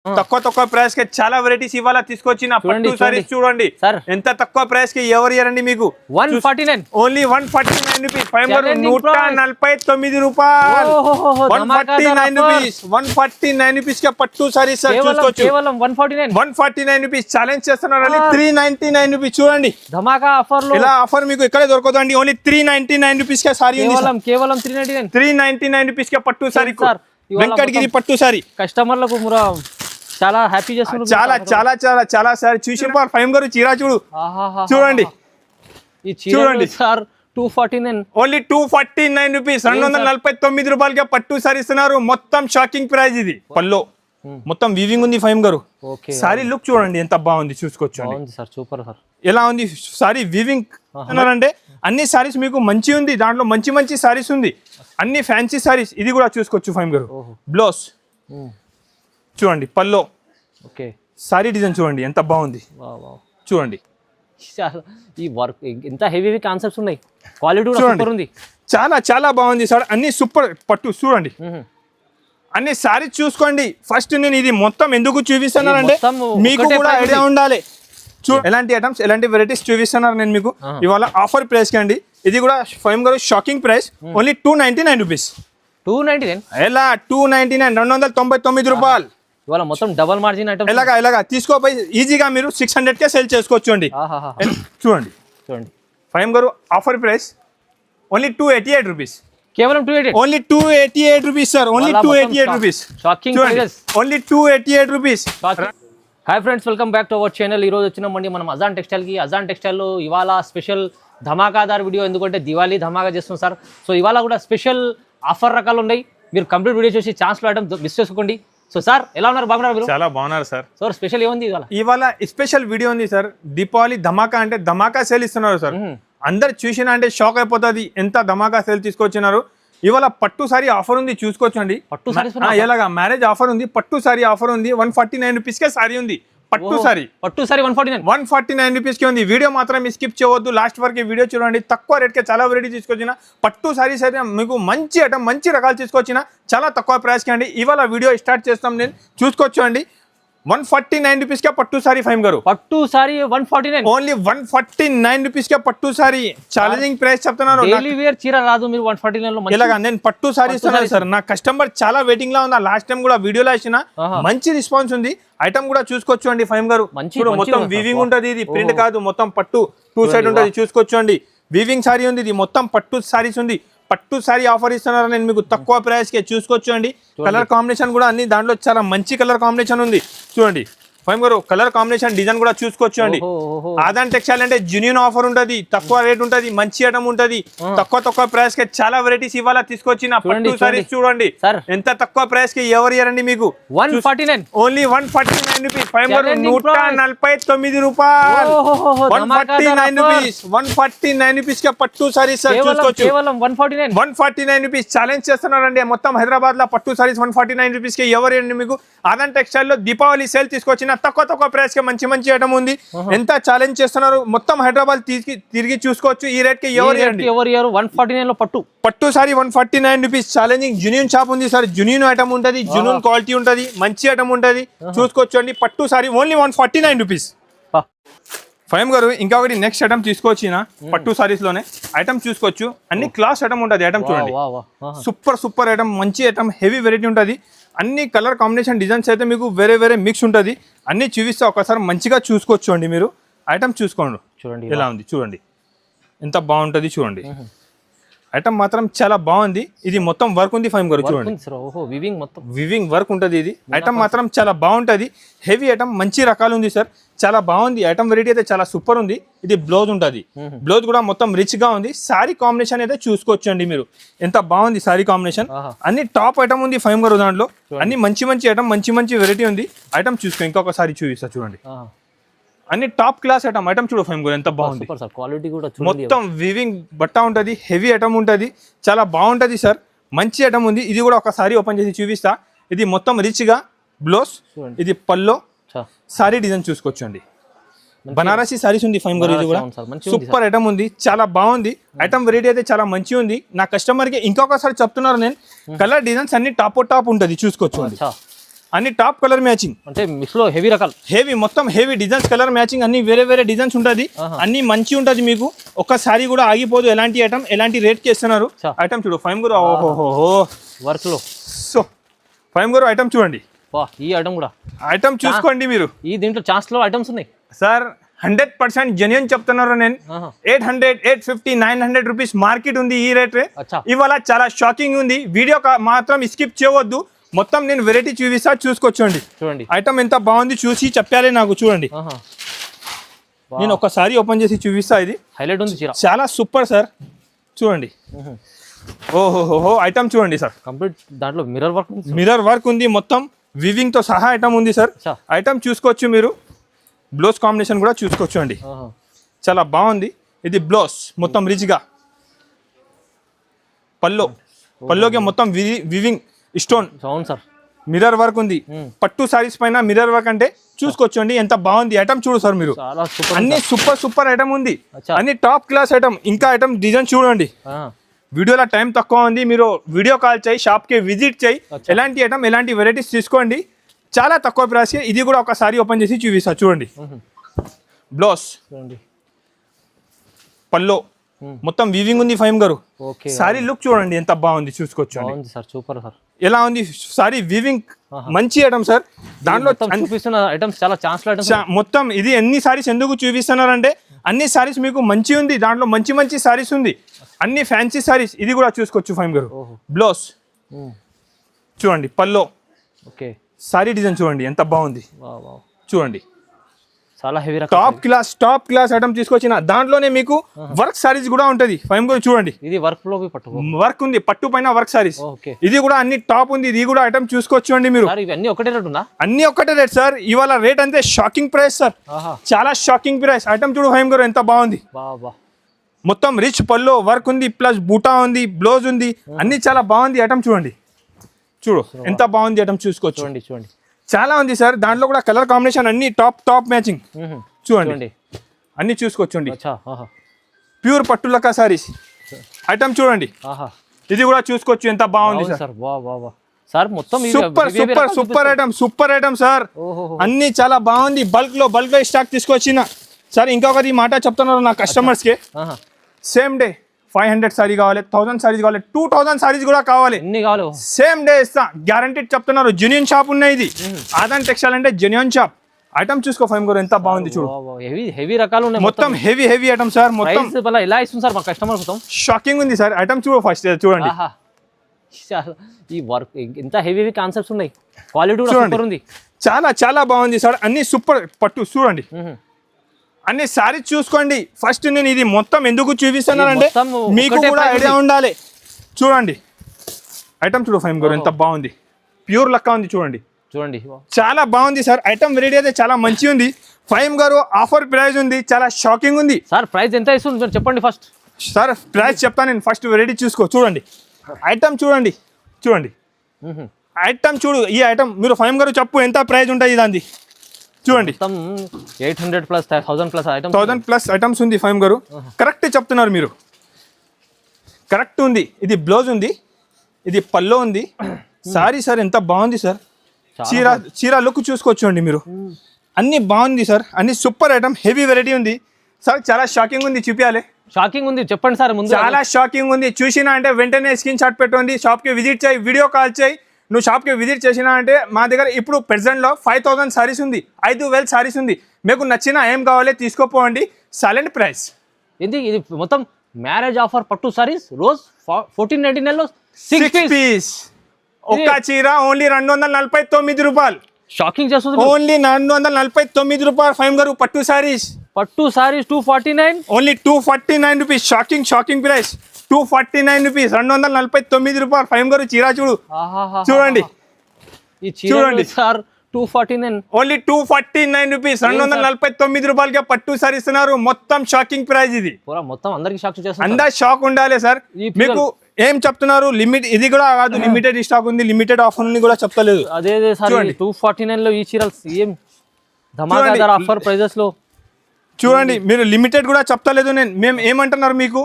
తక్కువ తక్కువ ప్రైస్ కి చాలా వెరైటీస్ ఇవాళ తీసుకొచ్చిన పట్టు సారీస్ చూడండి ఎంత తక్కువ ప్రైస్ కి ఎవరు ఇయ్యారండి మీకు 149 ఓన్లీ 149 రూపీస్ 149 రూపాయలు 149 రూపీస్ 149 రూపీస్ కి పట్టు సారీస్ సార్ చూసుకోవచ్చు కేవలం 149 రూపీస్ ఛాలెంజ్ చేస్తున్నారు 399 రూపీస్ చూడండి ధమాకా ఆఫర్ లో ఇలా ఆఫర్ మీకు ఎక్కడ దొరకదండి ఓన్లీ 399 రూపీస్ కి సారీ ఉంది కేవలం 399 రూపీస్ కి పట్టు సారీ వెంకటగిరి పట్టు సారీ కస్టమర్లకు చాలా హ్యాపీ చేస్తున్నారు చాలా చాలా చాలా చాలా సార్ చూసి ఫైమ్ గారు చీర చూడు చూడండి ఈ చూడండి సార్ 249 ఓన్లీ 249 రూపీస్ 249 రూపాయలకి పట్టు సారీ ఇస్తున్నారు మొత్తం షాకింగ్ ప్రైస్ ఇది పల్లో మొత్తం వీవింగ్ ఉంది ఫైమ్ గారు సారీ లుక్ చూడండి ఎంత బాగుంది చూసుకోవచ్చు సార్ సూపర్ సార్ ఎలా ఉంది సారీ వీవింగ్ అన్నారంటే అన్ని సారీస్ మీకు మంచి ఉంది దాంట్లో మంచి మంచి సారీస్ ఉంది అన్ని ఫ్యాన్సీ సారీస్ ఇది కూడా చూసుకోవచ్చు ఫైమ్ గారు బ్లౌజ్ చూడండి పల్లో ఓకే సారీ డిజైన్ చూడండి ఎంత బాగుంది చూడండి ఈ వర్క్ ఎంత హెవీ కాన్సెప్ట్స్ ఉన్నాయి క్వాలిటీ కూడా సూపర్ ఉంది చాలా చాలా బాగుంది సార్ అన్ని సూపర్ పట్టు చూడండి అన్ని సారీ చూసుకోండి ఫస్ట్ నేను ఇది మొత్తం ఎందుకు చూపిస్తున్నానంటే మీకు కూడా ఐడియా ఉండాలి ఎలాంటి ఐటమ్స్ ఎలాంటి వెరైటీస్ చూపిస్తున్నారు నేను మీకు ఇవాళ ఆఫర్ ప్రైస్ కి అండి ఇది కూడా ఫైమ్ గారు షాకింగ్ ప్రైస్ ఓన్లీ 299 రూపీస్ 299 ఎలా 299 299 రూపాయలు ఇవాళ మొత్తం డబుల్ మార్జిన్ ఐటమ్ ఎలాగా తీసుకోపోయి ఈజీగా మీరు 600 కే సేల్ చేసుకోవచ్చు అండి చూడండి ఫైమ్ గారు ఆఫర్ ప్రైస్ ఓన్లీ 288 రూపీస్ కేవలం 288 only 288 rupees sir only 288 rupees shocking price only 288 rupees hi friends welcome back to our channel. ఈరోజు వచ్చినామండి మనం అజాన్ టెక్స్టైల్కి. అజాన్ టెక్స్టైల్లో ఇవాళ స్పెషల్ ధమాకాదార్ వీడియో, ఎందుకంటే దివాళీ ధమాకా చేస్తుంది సార్. సో ఇవాళ కూడా స్పెషల్ ఆఫర్ రకాలు ఉన్నాయి. మీరు కంప్లీట్ వీడియో చూసి ఛాన్స్లో ఐటమ్ మిస్ చేసుకోండి. సో సార్ ఎలా ఉన్నారు? బాగున్నారు మీరు? చాలా బాగున్నారు సార్. సార్ స్పెషల్ ఏముంది ఇవాళ స్పెషల్ వీడియో ఉంది సార్. దీపావళి ధమాకా అంటే ధమాకా సేల్ ఇస్తున్నారు సార్. అందరు చూసినా అంటే షాక్ అయిపోతుంది ఎంత ధమాకా సేల్ తీసుకొచ్చినారు. ఇవాళ పట్టు సారీ ఆఫర్ ఉంది చూసుకోవచ్చండి. ఎలాగా మ్యారేజ్ ఆఫర్ ఉంది, పట్టు సారీ ఆఫర్ ఉంది. 149 రూపీస్ కే సారీ ఉంది. పట్టు సారీ 149 రూపీస్ కి ఉంది. వీడియో మాత్రం స్కిప్ చేయవద్దు, లాస్ట్ వరకు వీడియో చూడండి. తక్కువ రేట్ కి చాలా వెరైటీ తీసుకొచ్చిన పట్టు సారీస్ అయితే మీకు మంచి ఐటమ్ మంచి రకాలు తీసుకొచ్చిన చాలా తక్కువ ప్రైస్ కి అండి. ఇవాళ వీడియో స్టార్ట్ చేస్తాం నేను చూసుకోవచ్చు అండి. 149 రూపీస్ కే పట్టు సారీ ఫైమ్ గారు. పట్టు సారీ 149 ఓన్లీ 149 రూపీస్ కే పట్టు సారీ ఛాలెంజింగ్ ప్రైస్ చెప్తున్నారు. డైలీ వేర్ చీర రాదు మీరు 149 లో. ఇలాగా నేను పట్టు సారీ ఇస్తున్నాను సార్. నా కస్టమర్ చాలా వెయిటింగ్ లా ఉంది. లాస్ట్ టైం కూడా వీడియోలో వేసిన మంచి రెస్పాన్స్ ఉంది. ఐటమ్ కూడా చూసుకోవచ్చు అండి ఫైమ్ గారు. మొత్తం వీవింగ్ ఉంటది, ఇది ప్రింట్ కాదు, మొత్తం పట్టు 2 సైడ్ ఉంటది చూసుకోవచ్చు అండి. వీవింగ్ సారీ ఉంది, ఇది మొత్తం పట్టు సారీస్ ఉంది. పట్టు సారీ ఆఫర్ ఇస్తున్నారు నేను మీకు తక్కువ ప్రైస్ కి చూసుకోవచ్చు అండి. కలర్ కాంబినేషన్ కూడా అన్ని దాంట్లో చాలా మంచి కలర్ కాంబినేషన్ ఉంది చూడండి ఫైమ్ గారు. కలర్ కాంబినేషన్ డిజైన్ కూడా చూసుకోవచ్చు అండి. ఆదాన్ టెక్స్టైల్ అంటే జెన్యూన్ ఆఫర్ ఉంటది, తక్కువ రేట్ ఉంటది, మంచి ఐటమ్ ఉంటది. తక్కువ ప్రైస్ కి చాలా వెరైటీస్ ఇవాళ తీసుకొచ్చిన పట్టు సారీస్ చూడండి ఎంత తక్కువ ప్రైస్ కి ఎవరు ఇయ్యారండి మీకు. 149 ఓన్లీ 149 రూపీస్ ఫైమ్ గారు. 149 రూపాయలు 149 రూపీస్ 149 రూపీస్ కి పట్టు సారీస్ సార్ చూసుకోవచ్చు. 149 రూపీస్ ఛాలెంజ్ చేస్తున్నారండి. మొత్తం హైదరాబాద్ లో పట్టు సారీస్ 149 రూపీస్ కి ఎవరు ఇయ్యండి మీకు. ఆదాన్ టెక్స్టైల్ లో దీపావళి సేల్ తీసుకొచ్చిన తక్కువ ప్రైస్ కి మంచి ఐటమ్ ఉంది. ఎంత ఛాలెంజ్ చేస్తున్నారు మొత్తం హైదరాబాద్ తిరిగి చూసుకోవచ్చు. ఈ రేట్ కి ఎవరు 149 లో పట్టు sorry 149 rupees challenging genuine shop ఉంది సార్. జెన్యూన్ ఐటమ్ ఉంటది, జెన్యూన్ క్వాలిటీ ఉంటది, మంచి ఐటమ్ ఉంటది చూసుకోవచ్చు అండి. పట్టు సారీ ఓన్లీ 149 రూపీస్ ఫైమ్ గారు. ఇంకా ఒకటి నెక్స్ట్ ఐటమ్ తీసుకోవచ్చిన పట్టు సారీస్ లోనే ఐటమ్ చూసుకోవచ్చు. అన్ని క్లాస్ ఐటమ్ ఉంటది. ఐటమ్ చూడండి సూపర్ ఐటమ్, మంచి ఐటమ్, హెవీ వెరైటీ ఉంటది. అన్ని కలర్ కాంబినేషన్ డిజైన్స్ అయితే మీకు వేరే మిక్స్ ఉంటుంది. అన్ని చూపిస్తే ఒకసారి మంచిగా చూసుకోవచ్చు అండి. మీరు ఐటమ్ చూసుకోండి చూడండి ఎలా ఉంది చూడండి ఎంత బాగుంటుంది చూడండి. ఐటమ్ మాత్రం చాలా బాగుంది. ఇది మొత్తం వర్క్ ఉంది ఫైమ్ గారు చూడండి. వివింగ్ వర్క్ ఉంటుంది. ఇది ఐటమ్ మాత్రం చాలా బాగుంటుంది. హెవీ ఐటమ్ మంచి రకాలు ఉంది సార్. చాలా బాగుంది ఐటమ్. వెరైటీ అయితే చాలా సూపర్ ఉంది. ఇది బ్లౌజ్ ఉంటుంది. బ్లౌజ్ కూడా మొత్తం రిచ్ గా ఉంది. సారీ కాంబినేషన్ అయితే చూసుకోవచ్చు అండి మీరు ఎంత బాగుంది సారీ కాంబినేషన్. అన్ని టాప్ ఐటమ్ ఉంది ఫైమ్ గారు. దాంట్లో అన్ని మంచి ఐటమ్, మంచి వెరైటీ ఉంది. ఐటమ్ చూసుకో ఇంకొక సారీ చూపిస్తా చూడండి. అన్ని టాప్ క్లాస్ ఐటమ్ చూడు ఫైమ్ గారు ఎంత బాగుంది. మొత్తం వివింగ్ బట్ట ఉంటది, హెవీ ఐటమ్ ఉంటది, చాలా బాగుంటది సార్. మంచి ఐటమ్ ఉంది. ఇది కూడా ఒకసారి ఓపెన్ చేసి చూపిస్తా. ఇది మొత్తం రిచ్ గా బ్లౌజ్, ఇది పల్లో సారీ డిజైన్ చూసుకోవచ్చు అండి. బనారసి సారీస్ ఉంది ఫైమ్ గారు. ఇది కూడా సూపర్ ఐటమ్ ఉంది, చాలా బాగుంది. ఐటమ్ వెరైటీ అయితే చాలా మంచి ఉంది. నా కస్టమర్ కి ఇంకొకసారి చెప్తున్నారు నేను, కలర్ డిజైన్స్ అన్ని టాప్ ఉంటది చూసుకోవచ్చు అండి. అన్ని టాప్ కలర్ మ్యాచింగ్, అంటే మిక్స్ లో హెవీ రకాలు, హెవీ మొత్తం హెవీ డిజైన్స్ కలర్ మ్యాచింగ్, అన్ని వేరే వేరే డిజైన్స్ ఉంటుంది, అన్ని మంచి ఉంటుంది మీకు. ఒక్కసారి కూడా ఆగిపోదు. ఎలాంటి ఐటమ్ ఎలాంటి రేట్ కి ఇస్తున్నారు. ఐటమ్ చూడు ఫైమ్ గురు, ఓహో వర్క్ లో. సో ఫైమ్ గురు ఐటమ్ చూడండి, ఈ ఐటమ్ కూడా ఐటమ్ చూసుకోండి మీరు. ఈ దీంట్లో ఛాన్స్ లో ఐటమ్స్ ఉన్నాయి సార్. 100% జెన్యూన్ చెప్తున్నారు నేను. 800, 850, 900 రూపీస్ మార్కెట్ ఉంది. ఈ రేట్ ఇవాళ చాలా షాకింగ్ ఉంది. వీడియో మాత్రం స్కిప్ చేయవద్దు. మొత్తం నేను వెరైటీ చూపిస్తా, చూసుకోవచ్చండి. చూడండి ఐటమ్ ఎంత బాగుంది చూసి చెప్పాలి నాకు. చూడండి నేను ఒక్కసారి ఓపెన్ చేసి చూపిస్తా. ఇది హైలైట్ ఉంది, చాలా సూపర్ సార్. చూడండి, ఓహోహో ఐటమ్ చూడండి సార్. కంప్లీట్ దాంట్లో మిర్రర్ వర్క్ ఉంది, మొత్తం వివింగ్ తో సహా ఐటమ్ ఉంది సార్. ఐటమ్ చూసుకోవచ్చు మీరు. బ్లౌజ్ కాంబినేషన్ కూడా చూసుకోవచ్చు అండి, చాలా బాగుంది. ఇది బ్లౌజ్ మొత్తం రిచ్గా, పల్లోకి మొత్తం weaving stone sir, mirror work ఉంది. పట్టు సారీస్ పైన మిర్రర్ వర్క్ అంటే చూసుకోవచ్చు అండి, ఎంత బాగుంది. ఐటమ్ చూడు సార్ మీరు, అన్ని సూపర్ ఐటమ్ ఉంది, అన్ని టాప్ క్లాస్ ఐటమ్. ఇంకా ఐటమ్ డిజైన్ చూడండి. వీడియోలో టైం తక్కువ ఉంది, మీరు వీడియో కాల్ చేయి, షాప్కి విజిట్ చేయి, ఎలాంటి ఐటమ్ ఎలాంటి వెరైటీస్ తీసుకోండి. చాలా తక్కువ ప్రైస్. ఇది కూడా ఒకసారి ఓపెన్ చేసి చూపిస్తా. చూడండి, బ్లౌజ్ పల్లో మొత్తం వీవింగ్ ఉంది ఫైమ్ గారు. సారీ లుక్ చూడండి ఎంత బాగుంది, చూసుకోవచ్చు సార్. సూపర్ సార్, ఎలా ఉంది సారీ వీవింగ్, మంచి ఐటమ్ సార్. దాంట్లో చూపిస్తున్న ఐటమ్స్ చాలా ఛాన్స్ ఐటమ్స్ మొత్తం. ఇది ఎన్ని సారీస్ ఎందుకు చూపిస్తున్నారంటే అన్ని సారీస్ మీకు మంచి ఉంది, దాంట్లో మంచి సారీస్ ఉంది, అన్ని ఫ్యాన్సీ సారీస్. ఇది కూడా చూసుకోవచ్చు ఫైమ్ గారు. బ్లౌజ్ చూడండి, పల్లో ఓకే, సారీ డిజైన్ చూడండి ఎంత బాగుంది. చూడండి, చాలా హెవీ టాప్ క్లాస్ ఐటమ్ తీసుకొచ్చిన. దాంట్లోనే మీకు వర్క్ సారీస్ కూడా ఉంటది ఫైమ్ గారు. చూడండి, ఇది వర్క్ ఉంది, పట్టు పైన వర్క్ సారీస్. ఇది కూడా అన్ని టాప్ ఉంది. ఇది కూడా ఐటమ్ చూసుకోవచ్చు అండి మీరు. అన్ని ఒకటే రేట్ ఉందా? అన్ని ఒకటే రేట్ సార్. ఇవాళ రేట్ అంతే షాకింగ్ ప్రైస్ సార్, చాలా షాకింగ్ ప్రైస్. ఐటమ్ చూడు ఫైమ్ గారు ఎంత బాగుంది. మొత్తం రిచ్ పల్లో వర్క్ ఉంది, ప్లస్ బూటా ఉంది, బ్లౌజ్ ఉంది, అన్ని చాలా బాగుంది. ఐటమ్ చూడండి, చూడు ఎంత బాగుంది. ఐటమ్ చూసుకోవచ్చు, చూడండి చాలా ఉంది సార్. దాంట్లో కూడా కలర్ కాంబినేషన్ అన్ని టాప్ మ్యాచింగ్. చూడండి, అన్ని చూసుకోవచ్చండి. ప్యూర్ పట్టులకా సారీస్ ఐటమ్ చూడండి. ఇది కూడా చూసుకోవచ్చు ఎంత బాగుంది సార్. సార్ మొత్తం సూపర్ ఐటమ్ సార్. అన్ని చాలా బాగుంది. బల్క్ లో స్టాక్ తీసుకొచ్చిన సార్. ఇంకొకటి మాట చెప్తున్నారు నా కస్టమర్స్ కి, సేమ్ డే 500 సారీ కావాలి, 1000 సారీస్ కావాలి, 2000 సారీస్ కూడా కావాలి, సేమ్ డే ఇస్తా గ్యారంటీడ్ చెప్తున్నారు. జెన్యూన్ షాప్ ఉన్నాయి. ఇది ఆదాన్ టెక్స్టైల్ అంటే జెన్యూన్ షాప్. ఐటమ్ చూసుకో ఫైమ్ గారు ఎంత బాగుంది. చూడు, హెవీ రకాలు ఉన్నాయి, మొత్తం హెవీ ఐటమ్ సార్. మొత్తం ఎలా ఇస్తుంది సార్ మా కస్టమర్ మొత్తం? షాకింగ్ ఉంది సార్. ఐటమ్ చూడు ఫస్ట్, చూడండి ఈ వర్క్ ఎంత హెవీ కాన్సెప్ట్స్ ఉన్నాయి. క్వాలిటీ కూడా సూపర్ ఉంది, చాలా బాగుంది సార్. అన్ని సూపర్ పట్టు. చూడండి, అన్ని సారీస్ చూసుకోండి. ఫస్ట్ నేను ఇది మొత్తం ఎందుకు చూపిస్తున్నానంటే మీకు కూడా ఐడియా ఉండాలి. చూడండి, ఐటమ్ చూడు ఫైమ్ గారు ఎంత బాగుంది. ప్యూర్ లెక్క ఉంది. చూడండి, చాలా బాగుంది సార్. ఐటమ్ వెరైటీ అయితే చాలా మంచి ఉంది ఫైమ్ గారు. ఆఫర్ ప్రైస్ ఉంది, చాలా షాకింగ్ ఉంది సార్. ప్రైస్ ఎంత ఇస్తుంది చెప్పండి ఫస్ట్. సార్ ప్రైస్ చెప్తాను నేను. ఫస్ట్ వెరైటీ చూసుకో. చూడండి, ఐటమ్ చూడండి. ఐటమ్ చూడు. ఈ ఐటమ్ మీరు ఫైమ్ గారు చెప్పు ఎంత ప్రైస్ ఉంటుంది దాన్ని. చూడండి, 800 plus 1000 plus items, 1000 plus items ఉంది ఫైమ్ గారు. కరెక్ట్ చెప్తున్నారు మీరు, కరెక్ట్ ఉంది. ఇది బ్లౌజ్ ఉంది, ఇది పల్లో ఉంది. సారీ సార్ ఎంత బాగుంది సార్. చీర లుక్ చూసుకోవచ్చు అండి మీరు. అన్ని బాగుంది సార్, అన్ని సూపర్ ఐటమ్. హెవీ వెరైటీ ఉంది సార్. చాలా షాకింగ్ ఉంది, చూపించాలి. షాకింగ్ ఉంది, చెప్పండి సార్ ముందు. చాలా షాకింగ్ ఉంది. చూసినా అంటే వెంటనే స్క్రీన్ షాట్ పెట్టుకోండి, షాప్కి విజిట్ చేయి, వీడియో కాల్ చేయి. నువ్వు షాప్కి విజిట్ చేసినా అంటే మా దగ్గర ఇప్పుడు ప్రెసెంట్లో 5000 సారీస్ ఉంది, 5000 సారీస్ ఉంది. మీకు నచ్చిన ఏం కావాలి తీసుకోపోండి. Silent price. ఇది మొత్తం మ్యారేజ్ ఆఫర్ పట్టు సారీస్. రోజ్ 1499 లో 6 పీస్. ఒక్క చీర ఓన్లీ 249 రూపాయలు. షాకింగ్ చేస్తుంది. ఓన్లీ 249 రూపాయలు ఫైమ్ గారు. పట్టు saris 249, only 249 rupees. Shocking price. 249 rupees, 249 రూపాయలు ఫైమ్ గారు. చీర చూడు, చూడండి, చూడండి సార్. 249, only 249 rupees. 249 రూపాయలకే పట్టు సారీ ఇస్తున్నారు. మొత్తం షాకింగ్ ప్రైస్. ఇది మొత్తం అందరికి షాక్ చేస్తారు. అందరు షాక్ ఉండాలి సార్. మీకు ఏం చెప్తున్నారు లిమిట్, ఇది కూడా కాదు లిమిటెడ్ స్టాక్ ఉంది, లిమిటెడ్ ఆఫర్ ఉంది కూడా చెప్తలేదు. అదే సార్ 249 లో ఈ చీరలు ఏం ధమాకాదార్ ఆఫర్ ప్రైజెస్ లో చూడండి. మీరు లిమిటెడ్ కూడా చెప్తలేదు. మేము ఏమంటున్నారు మీకు,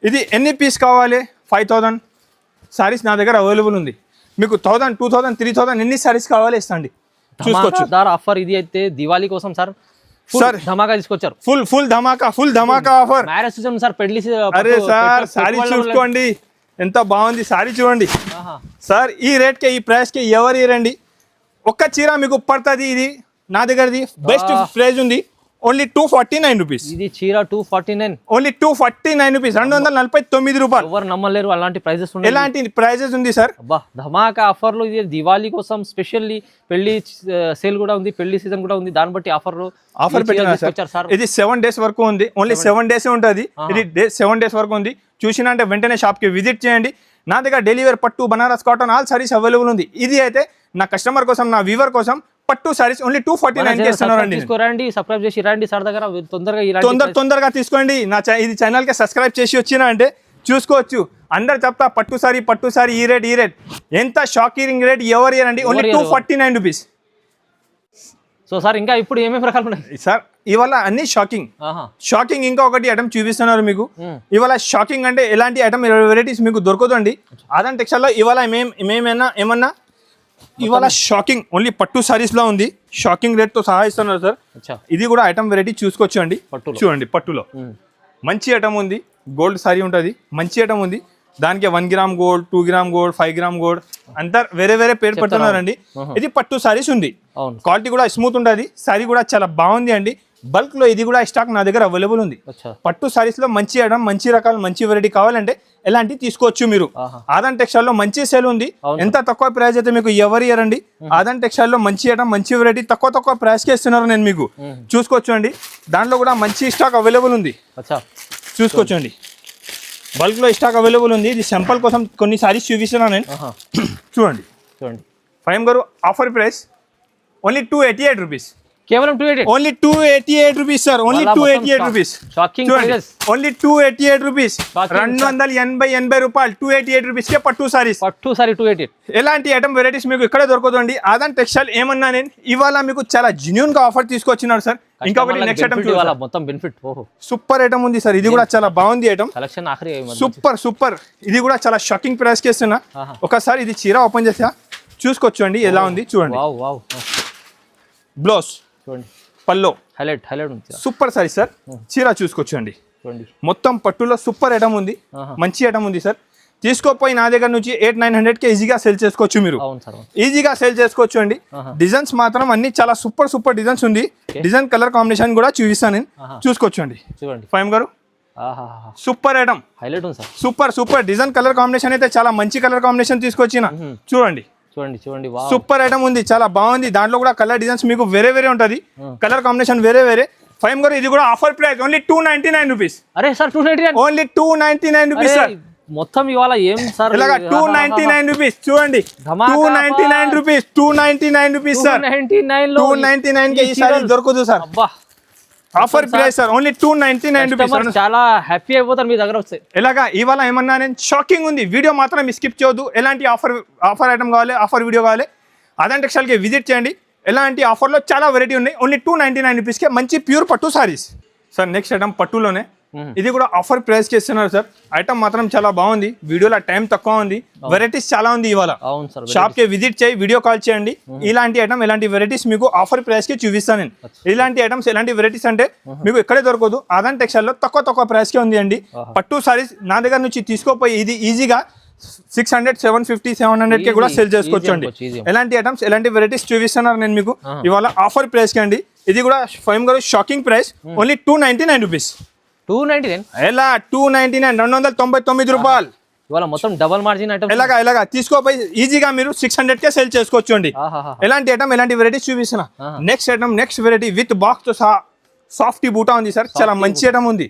ఇది ఎన్ని పీస్ కావాలి? 5000 సారీస్ నా దగ్గర అవైలబుల్ ఉంది. మీకు 1000, 2000, 3000 ఎన్ని సారీస్ కావాలి ఇస్తాండి. చూసుకోవచ్చు. ధమాకాదార్ ఆఫర్ ఇది అయితే దివాళీ కోసం సార్. సార్ ధమాకా తీసుకొచ్చారు. ఫుల్ ధమాకా ఆఫర్. మ్యారేజ్ సీజన్ సార్, పెళ్లి అరే సార్ సారీ చూసుకోండి ఎంత బాగుంది సారీ చూడండి సార్. ఈ రేట్ కే ఈ ప్రైస్ కే ఎవరు ఇరండి. ఒక్క చీర మీకు పడుతుంది. ఇది నా దగ్గరది బెస్ట్ ప్రైస్ ఉంది. Only 249 rupees. ఇది చీర 249, ఓన్లీ 249 రూపీస్, 249 రూపాయలు. ఎవరు నమ్మలేరు అలాంటి ప్రైజెస్ ఉన్నాయి. ఎలాంటి ప్రైజెస్ ఉంది సార్. అబ్బా ధమాకా ఆఫర్లు. ఇది దివాళీ కోసం స్పెషల్లీ పెళ్లి సేల్ కూడా ఉంది, పెళ్లి సీజన్ కూడా ఉంది. దాన్ని బట్టి ఆఫర్ పెట్టినారు సార్. ఇది 7 days వరకు ఉంది. ఓన్లీ 7 days ఉంటుంది. ఇది 7 days వరకు ఉంది. చూసినా అంటే వెంటనే షాప్ కి విజిట్ చేయండి. నా దగ్గర డెలివరీ పట్టు, Banaras cotton all saris available ఉంది. ఇది అయితే నా కస్టమర్ కోసం, నా వ్యూవర్ కోసం పట్టు సారీస్ ఓన్లీ 249 చేస్తున్నారండి. తీసుకోరండి, సబ్స్క్రైబ్ చేసి రండి సార్ దగ్గర. తొందరగా తీసుకోండి. ఇది ఛానల్ కి సబ్స్క్రైబ్ చేసి వచ్చినా అంటే చూసుకోవచ్చు. అందరు చెప్తా పట్టు సారీ ఈ రేట్ ఎంత షాకింగ్ రేట్ ఎవరు ఇయరండి. Only 249 rupees. సో సార్ ఇంకా ఇప్పుడు ఏమేమి రకాలు ఉన్నాయి సార్ ఇవాళ అన్ని షాకింగ్. ఇంకా ఒకటి ఐటమ్ చూపిస్తున్నారు మీకు. ఇవాళ షాకింగ్ అంటే ఎలాంటి ఐటమ్ వెరైటీస్ మీకు దొరకదండి. ఆదాన్ టెక్స్టైల్ లో ఇవాళ ఏమన్నా ఇవాళ షాకింగ్ ఓన్లీ పట్టు సారీస్ లో ఉంది. షాకింగ్ రేట్ తో సహా ఇస్తున్నారు సార్. ఇది కూడా ఐటమ్ వెరైటీ చూసుకోవచ్చు అండి. చూడండి పట్టులో మంచి ఐటమ్ ఉంది. గోల్డ్ సారీ ఉంటుంది. మంచి ఐటమ్ ఉంది. దానికి 1 gram gold, 2 gram gold, 5 gram gold అంతా వేరే పేరు పెడుతున్నారండి. ఇది పట్టు సారీస్ ఉంది. క్వాలిటీ కూడా స్మూత్ ఉంటుంది. సారీ కూడా చాలా బాగుంది అండి. బల్క్ లో ఇది కూడా స్టాక్ నా దగ్గర అవైలబుల్ ఉంది. పట్టు సారీస్ లో మంచి ఐటమ్, మంచి రకాలు, మంచి వెరైటీ కావాలంటే ఎలాంటి తీసుకోవచ్చు మీరు. ఆదాన్ టెక్స్టైల్ లో మంచి సేల్ ఉంది. ఎంత తక్కువ ప్రైస్ అయితే మీకు ఎవరు ఇయరండి. ఆదాన్ టెక్స్టైల్ లో మంచి ఐటమ్, మంచి వెరైటీ తక్కువ ప్రైస్ కి ఇస్తున్నారు. నేను మీకు చూసుకోవచ్చు అండి. దాంట్లో కూడా మంచి స్టాక్ అవైలబుల్ ఉంది. చూసుకోవచ్చు అండి. బల్క్ లో స్టాక్ అవైలబుల్ ఉంది. ఇది సింపుల్ కోసం కొన్ని సారీస్ చూపిస్తున్నాను నేను. చూడండి ఫైమ్ గారు ఆఫర్ ప్రైస్ ఓన్లీ 288 రూపీస్. కేవలం 288. Only 288 rupees sir. Only 288 rupees. Only 288 rupees. 280 రూపాయలు. 288 రూపీస్ కే పట్టు సారీ 288. ఎలాంటి ఐటమ్ వెరైటీస్ మీకు ఇక్కడే దొరకదండి. ఆదాన్ టెక్స్టైల్ ఏమన్నా నేను ఇవాళ మీకు చాలా జెన్యూన్ గా ఆఫర్ తీసుకొచ్చినారు సార్. ఇంకొకటి నెక్స్ట్ ఐటమ్ మొత్తం బెనిఫిట్. సూపర్ ఐటమ్ ఉంది సార్. ఇది కూడా చాలా బాగుంది ఐటమ్. సూపర్. ఇది కూడా చాలా షాకింగ్ ప్రైస్ కి ఇస్తున్నా. ఒకసారి ఇది చీర ఓపెన్ చేసా చూసుకోవచ్చు అండి ఎలా ఉంది చూడండి. బ్లౌజ్ పల్లో హైలైట్ సూపర్ సారీ సార్. చీర చూసుకోవచ్చు అండి. మొత్తం పట్టులో సూపర్ ఐటమ్ ఉంది. మంచి ఐటమ్ ఉంది సార్. తీసుకోపోయి నా దగ్గర నుంచి 800-900 కే ఈజీగా సేల్ చేసుకోవచ్చు. మీరు ఈజీగా సేల్ చేసుకోవచ్చు అండి. డిజైన్స్ మాత్రం అన్ని చాలా సూపర్ డిజైన్స్ ఉంది. డిజైన్ కలర్ కాంబినేషన్ కూడా చూపిస్తాను నేను. చూసుకోవచ్చు అండి. ఫైమ్ గారు సూపర్ ఐటమ్. హైలైట్ ఉంది sir. Super design colour combination అయితే చాలా మంచి కలర్ కాంబినేషన్ తీసుకొచ్చిన. చూడండి సూపర్ ఐటమ్ ఉంది. చాలా బాగుంది. దాంట్లో కూడా కలర్ డిజైన్స్ మీకు వేరే ఉంటది. కలర్ కాంబినేషన్ వేరే. ఫైమ్ గారు ఇది కూడా ఆఫర్ ప్రైస్ ఓన్లీ 299 రూపీస్. అరే సార్ 299. Only 299 rupees sir. మొత్తం ఇవాళ ఏం సార్ ఇలాగా 299 రూపీస్. చూడండి 299 రూపీస్. 299 rupees sir. 299 కి ఈ సారీ దొరకదు sir. Offer price sir. Only 299 rupees. చాలా హ్యాపీ అయిపోతారు మీ దగ్గర వస్తాయి. ఇలాగా ఇవాళ ఏమన్నా నేను షాకింగ్ ఉంది. వీడియో మాత్రం స్కిప్ చేయొద్దు. ఎలాంటి ఆఫర్ ఐటమ్ కావాలి, ఆఫర్ వీడియో కావాలి, ఆదాన్ టెక్స్టైల్ కి విజిట్ చేయండి. ఎలాంటి ఆఫర్లో చాలా వెరైటీ ఉన్నాయి. ఓన్లీ 299 రూపీస్ కే మంచి ప్యూర్ పట్టు సారీస్ సార్. నెక్స్ట్ ఐటమ్ పట్టులోనే ఇది కూడా ఆఫర్ ప్రైస్ కి ఇస్తున్నారు సార్. ఐటమ్ మాత్రం చాలా బాగుంది. వీడియోలో టైం తక్కువ ఉంది. వెరైటీస్ చాలా ఉంది. ఇవాళ షాప్ కి విజిట్ చేయి, వీడియో కాల్ చేయండి. ఇలాంటి ఐటమ్, ఇలాంటి వెరైటీస్ మీకు ఆఫర్ ప్రైస్ కి చూపిస్తాను నేను. ఇలాంటి ఐటమ్స్, ఎలాంటి వెరైటీస్ అంటే మీకు ఎక్కడే దొరకదు. ఆదాన్ టెక్స్టైల్ లో తక్కువ ప్రైస్ కి ఉంది అండి. పట్టు సారీస్ నా దగ్గర నుంచి తీసుకోపోయి ఇది ఈజీగా 600, 750, 700 కే కూడా సేల్ చేసుకోవచ్చు అండి. ఎలాంటి ఐటమ్స్, ఎలాంటి వెరైటీస్ చూపిస్తున్నారు నేను మీకు ఇవాళ ఆఫర్ ప్రైస్ కి అండి. ఇది కూడా ఫైమ్ గారు షాకింగ్ ప్రైస్ ఓన్లీ 299 రూపీస్. 299 ఎలా 299 299 రూపాయలు. ఇవాళ మొత్తం డబుల్ మార్జిన్ ఐటమ్. ఎలాగా తీసుకోపోయి ఈజీగా మీరు 600 కే సేల్ చేసుకోవచ్చు అండి. ఎలాంటి ఐటమ్, ఎలాంటి వెరైటీస్ చూపిస్తున్నా. Next item, next variety with box తో సహా సాఫ్ట్ బూటా ఉంది సార్. చాలా మంచి ఐటమ్ ఉంది.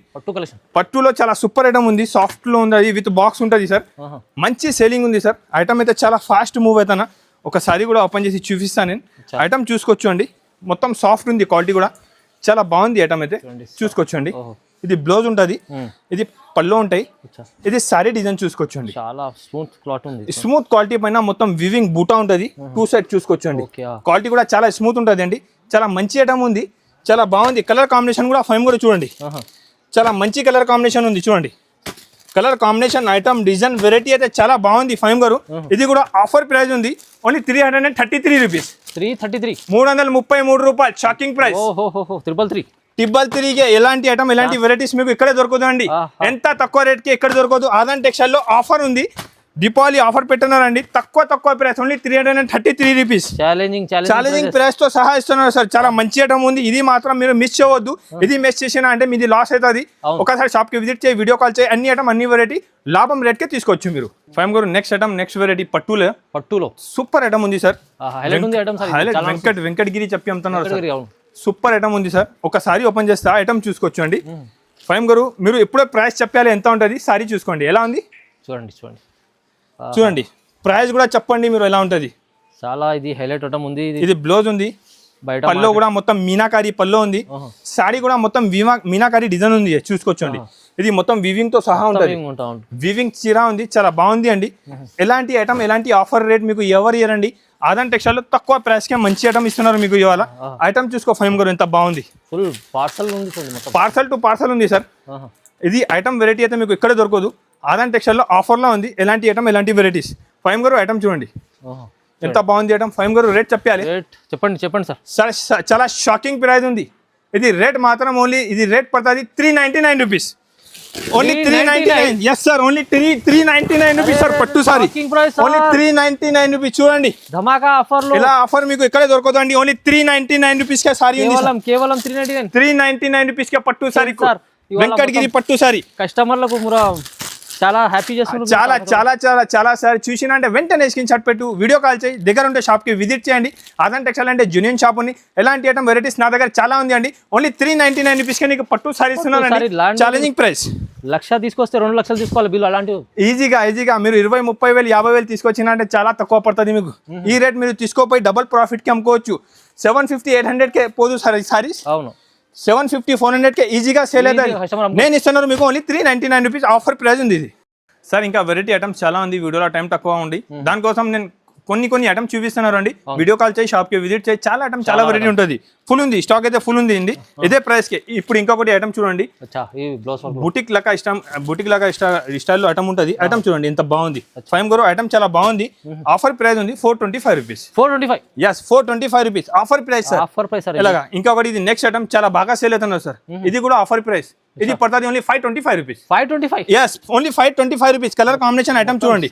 పట్టులో చాలా సూపర్ ఐటమ్ ఉంది. సాఫ్ట్ లో ఉంది. అది విత్ బాక్స్ ఉంటుంది సార్. మంచి సేలింగ్ ఉంది సార్. ఐటమ్ అయితే చాలా ఫాస్ట్ మూవ్ అవుతానా. ఒకసారి కూడా ఓపెన్ చేసి చూపిస్తాను నేను. ఐటమ్ చూసుకోవచ్చు అండి. మొత్తం సాఫ్ట్ ఉంది. క్వాలిటీ కూడా చాలా బాగుంది. ఐటమ్ అయితే చూసుకోవచ్చు అండి. ఇది బ్లౌజ్ ఉంటుంది. ఇది పళ్ళు ఉంటాయి. ఇది సారీ డిజైన్ చూసుకోవచ్చు అండి. చాలా స్మూత్ క్లాత్ ఉంది. స్మూత్ క్వాలిటీ పైన మొత్తం వివింగ్ బూటా ఉంటుంది. 2 సైడ్ చూసుకోవచ్చు అండి. క్వాలిటీ కూడా చాలా స్మూత్ ఉంటుంది అండి. చాలా మంచి ఐటమ్ ఉంది. చాలా బాగుంది. కలర్ కాంబినేషన్ కూడా ఫైమ్ కూడా చూడండి. చాలా మంచి కలర్ కాంబినేషన్ ఉంది. చూడండి colour combination item design variety అయితే చాలా బాగుంది ఫైమ్ గారు. ఇది కూడా ఆఫర్ ప్రైస్ ఉంది, ఓన్లీ 333 రూపీస్. 333 333 రూపాయలు షాకింగ్ ప్రైస్. ఓహో 333 333కి ఎలాంటి ఐటమ్ ఎలాంటి వెరైటీస్ మీకు ఇక్కడే దొరకదండి. ఎంత తక్కువ రేట్కి ఎక్కడ దొరకదు. ఆదాన్ టెక్స్టైల్ లో ఆఫర్ ఉంది, దీపావళి ఆఫర్ పెట్టినారండి. తక్కువ price only 333 rupees. Challenging price తో సహా ఇస్తున్నారు సార్. చాలా మంచి ఐటమ్ ఉంది, ఇది మాత్రం మీరు మిస్ చేయవద్దు. ఇది మిస్ చేసినా అంటే మీది లాస్ అవుతుంది. ఒకసారి షాప్ కి విజిట్ చేయి, వీడియో కాల్ చేయి, అన్ని ఐటమ్ అన్ని వెరైటీ లాభం రేట్ కే తీసుకోవచ్చు మీరు. ఫైమ్ గారు నెక్స్ట్ ఐటమ్ నెక్స్ట్ వెరైటీ పట్టులో సూపర్ ఐటమ్ ఉంది సార్. వెంకటగిరి చెప్పి అమ్ముతున్నారు సార్. సూపర్ ఐటమ్ ఉంది సార్. ఒకసారి ఓపెన్ చేస్తే ఐటమ్ చూసుకోవచ్చు అండి. ఫైమ్ గారు మీరు ఎప్పుడో ప్రైస్ చెప్పాలి ఎంత ఉంటుంది, సారీ చూసుకోండి ఎలా ఉంది చూడండి. ప్రైస్ కూడా చెప్పండి మీరు ఎలా ఉంటుంది. చాలా ఇది హైలైట్ ఐటమ్ ఉంది. ఇది బ్లౌజ్ ఉంది, పల్లో కూడా మొత్తం మీనాకారి పల్లో ఉంది. సారీ కూడా మొత్తం మీనాకారి డిజైన్ ఉంది, చూసుకోవచ్చండి. ఇది మొత్తం వీవింగ్ తో సహా ఉంటుంది. వీవింగ్ చీర ఉంది, చాలా బాగుంది అండి. ఎలాంటి ఐటమ్ ఎలాంటి ఆఫర్ రేట్ మీకు ఎవరు ఇయ్యరండి. ఆదాన్ టెక్స్టైల్ లో తక్కువ ప్రైస్ కే మంచి ఐటమ్ ఇస్తున్నారు మీకు ఇవాళ. ఐటమ్ చూసుకో ఫైమ్ గారు ఎంత బాగుంది. ఫుల్ పార్సల్ టు పార్సల్ ఉంది సార్. ఇది ఐటమ్ వెరైటీ అయితే మీకు ఇక్కడ దొరకదు. ఆదాన్ టెక్స్టైల్ లో ఆఫర్ లో ఉంది. ఎలాంటి ఐటమ్ ఎలాంటి వెరైటీస్. ఫైమ్ గారు ఐటమ్ చూడండి ఎంత బాగుంది ఐటమ్. ఫైమ్ గారు రేట్ చెప్పాలి. చెప్పండి సార్. చాలా షాకింగ్ ప్రైస్ ఉంది. ఇది రేట్ మాత్రం ఓన్లీ ఇది రేట్ పడుతుంది 399 rupees. Only 399. Yes sir, only 399 rupees sir. పట్టు సారీ ఓన్లీ 399 రూపీస్. చూడండి ధమాకా ఆఫర్ లో ఇలా ఆఫర్ మీకు ఎక్కడే దొరకదు అండి. ఓన్లీ 399 రూపీస్ కే సారీ ఉంది. కేవలం 399 రూపీస్ కే పట్టు సారీ, వెంకటగిరి పట్టు సారీ. కస్టమర్లకు చాలా హ్యాపీ చేస్తున్నారు. చాలా చాలా చాలా చాలా సార్ చూసినా అంటే వెంటనే స్క్రీన్ షాట్ పెట్టు, వీడియో కాల్ చేయి, దగ్గర ఉంటే షాప్ కి విజిట్ చేయండి. ఆదాన్ టెక్స్టైల్ అంటే జూనియర్ షాప్ ఉంది. ఎలాంటి ఐటమ్ వెరైటీస్ నా దగ్గర చాలా ఉంది అండి. ఓన్లీ 399 రూపీస్ కి నీకు పట్టు సారీస్ ఉన్నారండి. Challenging price. 1,00,000 తీసుకొస్తే 2 లక్షలు తీసుకోవాలి బిల్లు. అలాంటివి ఈజీగా మీరు 20,000, 30,000, 50,000 తీసుకొచ్చినా అంటే చాలా తక్కువ పడుతుంది మీకు. ఈ రేట్ మీరు తీసుకోపోయి డబుల్ ప్రాఫిట్ కి అమ్ముకోవచ్చు. 750, 800 కే పోదు సారీస్. అవును 750, 400 కే ఈజీగా సేల్ అవుతుంది. నేను ఇస్తున్నారు మీకు ఓన్లీ 399 రూపీస్ ఆఫర్ ప్రైస్ ఉంది ఇది సార్. ఇంకా వెరైటీ ఐటమ్స్ చాలా ఉంది, వీడియోలో టైం తక్కువ ఉంది. దానికోసం నేను కొన్ని ఐటమ్స్ చూపిస్తున్నారు అండి. వీడియో కాల్ చేయి, షాప్ కి విజిట్ చేయి. చాలా ఐటమ్ చాలా వెరైటీ ఉంటుంది. ఫుల్ ఉంది, స్టాక్ అయితే ఫుల్ ఉంది. ఇదే ప్రైస్ కి. ఇప్పుడు ఇంకొకటి ఐటమ్ చూడండి, బుటిక్ లాగా స్టైల్లో ఐటమ్ ఉంటుంది. ఐటమ్ చూడండి ఎంత బాగుంది. ఫైమ్ గారు ఐటమ్ చాలా బాగుంది. ఆఫర్ ప్రైస్ ఉంది 425 rupees. 425 yes 425 rupees offer price sir. ఇలాగా ఇంకొకటి ఇది నెక్స్ట్ ఐటమ్ చాలా బాగా సేల్ అవుతున్నారు సార్. ఇది కూడా ఆఫర్ ప్రైస్. ఇది పడుతుంది only 525 rupees. 525 yes only 525 rupees. Colour combination item చూడండి.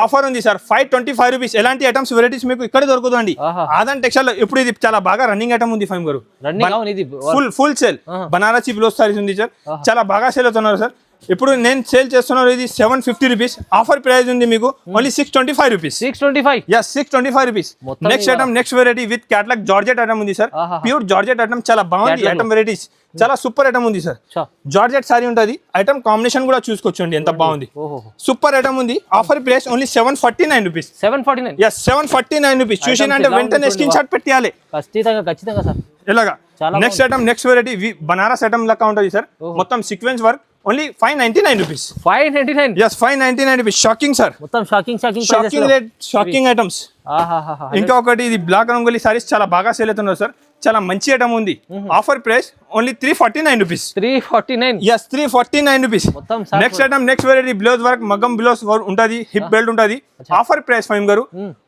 ఆఫర్ ఉంది సార్ 525 రూపీస్. ఎలాంటి ఐటమ్స్ వెరైటీస్ మీకు ఇక్కడ దొరుకుతుంది అండి. ఆదాన్ టెక్స్టైల్ ఇప్పుడు ఇది చాలా బాగా రన్నింగ్ ఐటమ్ ఉంది ఫైమ్ గారు. Full sale Banarasi blouse saris ఉంది సార్. చాలా బాగా సేల్ అవుతున్నారు సార్. ఇప్పుడు నేను సేల్ చేస్తున్నారు ఇది 750 రూపీస్. ఆఫర్ ప్రైస్ ఉంది మీకు only 625 rupees. 625 rupees. Next item next variety with catalogue georgette item ఉంది సార్. ప్యూర్ జార్జెట్ ఐటమ్ చాలా బాగుంది. ఐటమ్ వెరైటీస్ చాలా సూపర్ ఐటమ్ ఉంది సార్. జార్జెట్ సారీ ఉంటుంది. ఐటమ్ కాంబినేషన్ కూడా చూసుకోవచ్చండి ఎంత బాగుంది. సూపర్ ఐటమ్ ఉంది. Offer price only 749 rupees. 749 rupees. చూసిన అంటే వెంటనే స్క్రీన్ షాట్ పెట్టాలి ఖచ్చితంగా సార్. ఇలాగా next item next variety Banaras item లెక్క ఉంటుంది సార్. మొత్తం sequence work only 599 rupees. 599 yes 599 rupees. Shocking sir. మొత్తం షాకింగ్ రేట్, షాకింగ్ ఐటమ్స్. ఇంకా ఒకటి ఇది బ్లాక్ రంగోలీ సారీస్ చాలా బాగా సేల్ అవుతున్నారు సార్. చాలా మంచి ఐటమ్ ఉంది. Offer price only 349 rupees. 349 yes 349 rupees. Next item next variety blouse work మగ్గం బ్లౌజ్ ఉంటుంది, హిప్ బెల్ట్ ఉంటుంది. ఆఫర్ ప్రైస్ ఫైమ్ గారు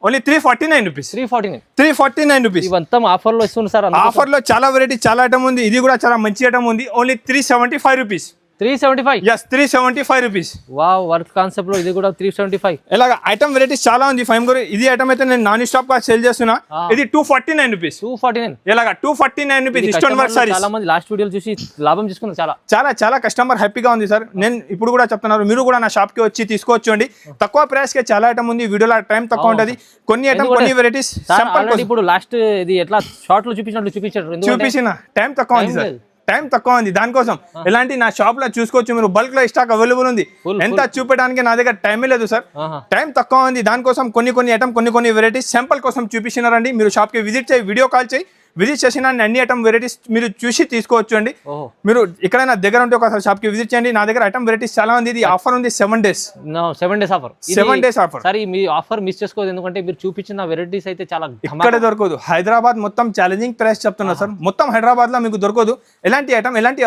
ఓన్లీ 349 రూపీస్. 349 రూపీస్. మొత్తం ఆఫర్ లో ఇస్తుంది సార్. ఆఫర్ లో చాలా వెరైటీ చాలా ఐటమ్ ఉంది. ఇది కూడా చాలా మంచి ఐటమ్ ఉంది. Only 375 rupees. 375 yes 375 rupees. Wow work concept లో ఇది కూడా 375. ఇలాగా ఐటమ్ వెరైటీస్ చాలా ఉంది ఫైమ్ గారు. ఇది ఐటమ్ అయితే నేను నాన్ స్టాప్ గా సేల్ చేస్తున్నా. ఇది 249 రూపీస్. 249 ఇలాగా 249 రూపీస్. Stone work saris. చాలా మంది లాస్ట్ వీడియోలు చూసి లాభం తీసుకున్నారు. చాలా కస్టమర్ హ్యాపీగా ఉంది సార్. నేను ఇప్పుడు కూడా చెప్తున్నారు, మీరు కూడా నా షాప్ కి వచ్చి తీసుకోవచ్చండి. తక్కువ ప్రైస్ కి చాలా ఐటమ్ ఉంది. వీడియోలో టైం తక్కువ ఉంటుంది. కొన్ని ఐటమ్ కొన్ని వెరైటీస్ ఇప్పుడు లాస్ట్ ఇది ఎట్లా షార్ట్ లో చూపించిన టైం తక్కువ ఉంది సార్. టైం తక్కువ ఉంది. దానికోసం ఎలాంటి నా షాప్ లో చూసుకోవచ్చు మీరు. బల్క్ లో స్టాక్ అవైలబుల్ ఉంది. ఎంత చూపించడానికి నా దగ్గర టైమే లేదు సార్. టైం తక్కువ ఉంది. దానికోసం కొన్ని ఐటమ్ కొన్ని వెరైటీస్ శాంపుల్ కోసం చూపిస్తున్నారండి. మీరు షాప్ కి విజిట్ చేయి, వీడియో కాల్ చేయి. విజిట్ చేసిన అన్ని ఐటమ్ వెరైటీస్ మీరు చూసి తీసుకోవచ్చు అండి. ఓహో మీరు ఎక్కడైనా దగ్గర ఉంటే ఒకసారి షాప్కి విజిట్ చేయండి. నా దగ్గర ఐటమ్ వెరైటీస్ చాలా ఉంది. ఇది ఆఫర్ ఉంది 7 days. 7 days offer. 7 days offer. సరే మీ ఆఫర్ మిస్ చేసుకోవద్దు, ఎందుకంటే మీరు చూపించిన వెరైటీస్ అయితే చాలా ఇక్కడ దొరకదు. హైదరాబాద్ మొత్తం ఛాలెంజింగ్ ప్రైస్ చెప్తున్నా సార్. మొత్తం హైదరాబాద్ లో మీకు దొరకదు. ఎలాంటి ఐటమ్ ఎలాంటి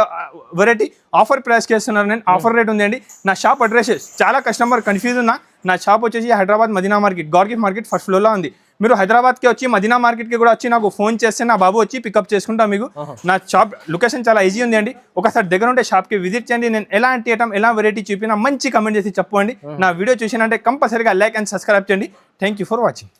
వెరైటీ ఆఫర్ ప్రైస్ చేస్తున్నారు. నేను ఆఫర్ రేట్ ఉంది అండి. నా షాప్ అడ్రస్ చాలా కస్టమర్ కన్ఫ్యూజ్ ఉన్నా. నా షాప్ వచ్చేసి హైదరాబాద్ మదీనా మార్కెట్, గౌర్గిఫ్ మార్కెట్ ఫస్ట్ ఫ్లోర్లో ఉంది. మీరు హైదరాబాద్కి వచ్చి మదీనా మార్కెట్కి కూడా వచ్చి నాకు ఫోన్ చేస్తే నా బాబు వచ్చి పికప్ చేసుకుంటా మీకు. నా షాప్ లొకేషన్ చాలా ఈజీ ఉంది అండి. ఒకసారి దగ్గర ఉంటే షాప్కి విజిట్ చేయండి. నేను ఎలాంటి ఐటమ్ ఎలా వెరైటీ చూపినా మంచి కమెంట్ చేసి చెప్పండి. నా వీడియో చూసినంటే కంపల్సరీగా లైక్ అండ్ సబ్స్క్రైబ్ చేయండి. Thank you for watching.